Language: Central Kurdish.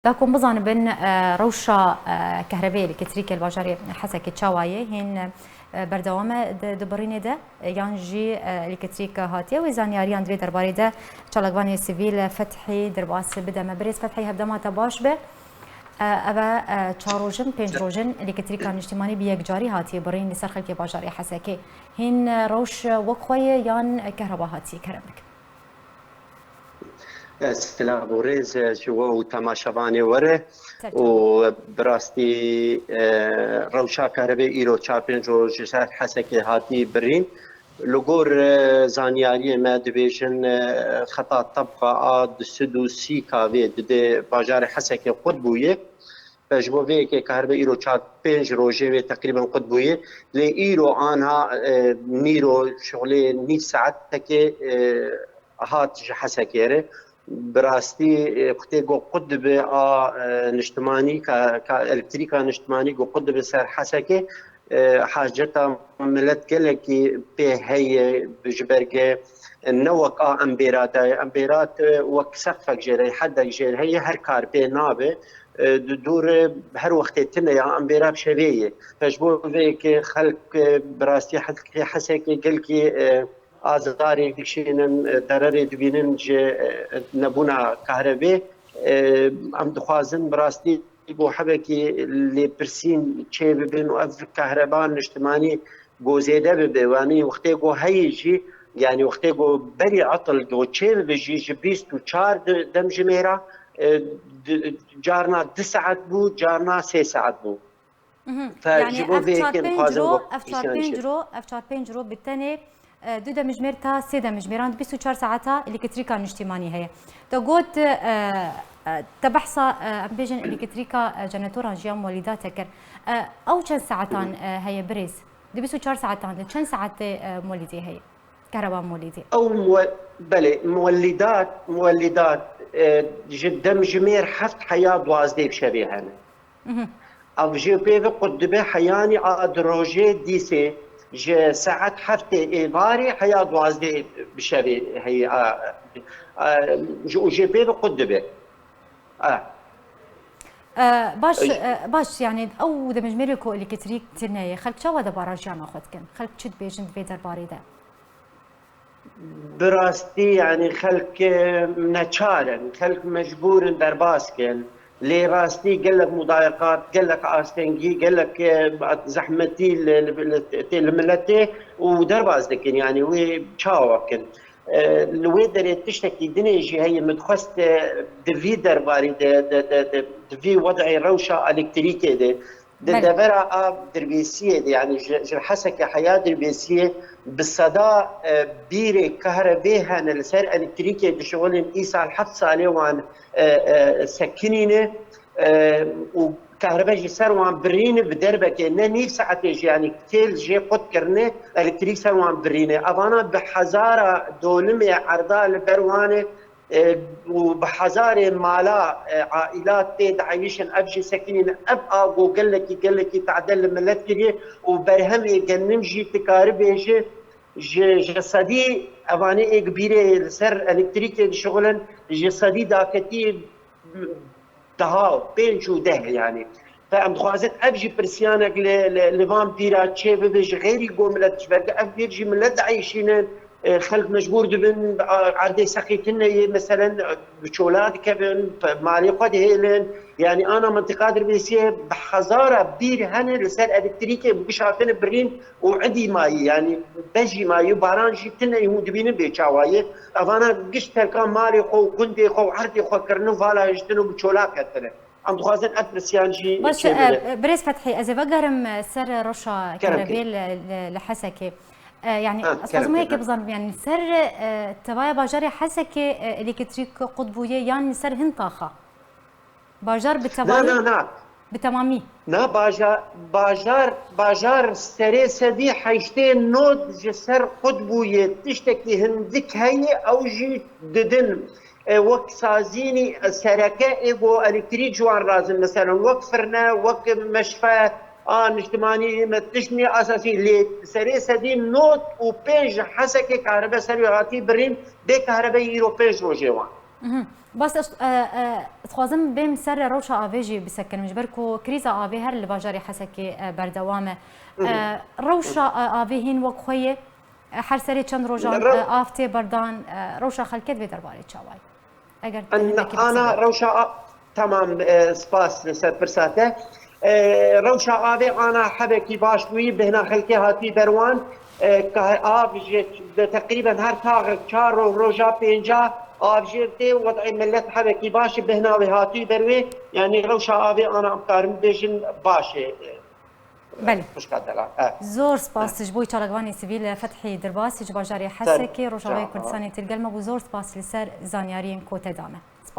داكم بزن بن روشا كهرباء الكتريكي الباجاري حسكي تشاواي هن بردوامه دبرينه ده يانجي الكتريك هاتيه وزانياريان دوی درباره ده چالگوانی سیویل فتحی درباس بده مبرز فتحی هبدما تباش به اوا چاروجن پنج روجن الکتریکا نشتمانی بیک جاری هاتیه برین لسر خلکی باجاری حسکی هن روش وقوی یان کهربا هاتیه کرمک سلام بوريز شو تماشاباني وره وبراستي روشا كهرباء ايرو تشابين جو جسر حسكي هاتي برين لغور زانياري ما دبيجن خطا طبقة آد سدو سي كافي دي باجار حسكي قطبوية فجبوه که كهرباء ايرو تشابين روجي تقريبا قطبوية لي ايرو آنها نيرو شغلي نيف ساعت تكي هات حسكيره براستی وقتی جو قطب نشتمانی كالكتريكا نشتماني جو قطب سر حسكي حاجتها ملت كلكي به هي بجبرجه نوك امبيرات وكسقفك جيري حد جير هي هر كار بي نابه دور هر وقت تنا يا امبيرا بشبيه فجبو ذيك خلق براستي حسكي قلكي آزاری دکشینن دراری دوینن ج نبونا کهربه ام دخوازن براستی بو حبکی لپرسین چه ببین و اف کهربان اجتماعی گوزیده ببیوانی وقتی گو هیجی یعنی وقتی گو بری عطل گو چه بجی جبیست و چار دم جمیرا جارنا 2 ساعت بود جارنا 3 ساعت بود يعني اف 5 رو بالتاني دو دمجمير تا سي دمجميران 24 ساعتا الكتريكا نشتماني هي تقول تبحث بيجن الكتريكا جنراتورا جيام والداتك او كم ساعتان هي بريز 24 ساعتان كم ساعات مولدي هي كهرباء مولدي او بلي مولدات جدا مجمير حفت حياه دوازدي بشبيهه او جي بي قدبه حياني ادروجي دي سي ج ساعات حفته إيباري حياة دوازده بشبه هي جي بي قدبه باش يعني او دمجميري كو الكتريك تناي خلق شو هذا باراجان اخذكن خلق شد بيجن في درباري ده براستي يعني خلق نشارن خلق مجبور درباسكن لي راستي قال لك مضايقات قال لك استنجي قال لك زحمتي الملتي ودرباز لكن يعني وي تشاوكن الويدر تشتكي دنيجي هي متخست دفي درباري دفي وضعي روشه الكتريكي دي دبرا دربيسيه يعني حسك حياه دربيسيه بالصدى بيري كهرباء لسر الكتريكي بشغل ايسا الحفص صالي وان سكنينه وكهرباء جي سر وان برينه بدربك نني ساعتي يعني كتيل جي قد كرنه الكتريك سر وان برينه ابانا بحزاره دولمي عرضه البروانه وبحزاره مالا عائلات تدعيشن ابجي سكنين ابقى وقال لك تعدل ملت كده وبرهم جنمجي تكاربيجي جسدي اواني كبيره سر الكتريك شغلا جسدي داكتي دها بينشو ده يعني فام خوازت ابجي برسيانك لفامبيرا تشي بيجي غيري قوم ملت شبك ابجي ملت عايشين خلق مجبور دبن عردي سقيتنا مثلا بشولات كبن مالي قد هيلن يعني انا منطقه دربيسيه بحزاره بير هن لسر الكتريكي بشافين برين وعندي ماي يعني بجي ماي باران جبتنا يهود بين بيچاوايه انا قشت كان مالي خو كندي خو عردي خو كرنو فالا جتنو بشولات كتله ام خوازن اترسيان جي بس بريس فتحي اذا بقرم سر رشا كهرباء لحسكي يعني اصلا هيك بظن يعني سر تبايا باجار حسك الكتريك قطبويه يعني سر هنطاخه باجار بالتمامي لا بالتمامي لا باجار سري سدي حيشتين نود جسر قطبويه تشتكي هندك هي او جي ددن وقت سازيني سركه ايجو الكتريك جوان رازم مثلا وقفرنا وقت مشفى نجتماني متشني اساسي لي سري سدي نوت وبيج حسك كهرباء سريعاتي برين بكهرباء يورو بيج روجيوان بس تخوازم بهم سر روشا آویجی بسکن مجبر کو کریزا آوی هر لباجاری حسکی بردوامه روشا آوی هین وقت خویه هر سری چند روزان آفته بردان روشا خلکت به درباره چاوای اگر أنا روشا تمام سپاس لسر برساته روشا آوی أنا حبكي باشوي بهنا خلكي هاتي دروان آفجت تقريبا هر تاغ چارو روجا بينجا آفجرتي وضع ملت حبكي باش بهنا وهاتي دروي يعني روشا آوي أنا أمكارم بيجن باشي بله زور سپاس جبوی چالگوانی سیویل فتحی درباسی جباجاری حسکی روشاوی کردستانی تلگلمه و زور سپاس لسر زانیارین کوته دامه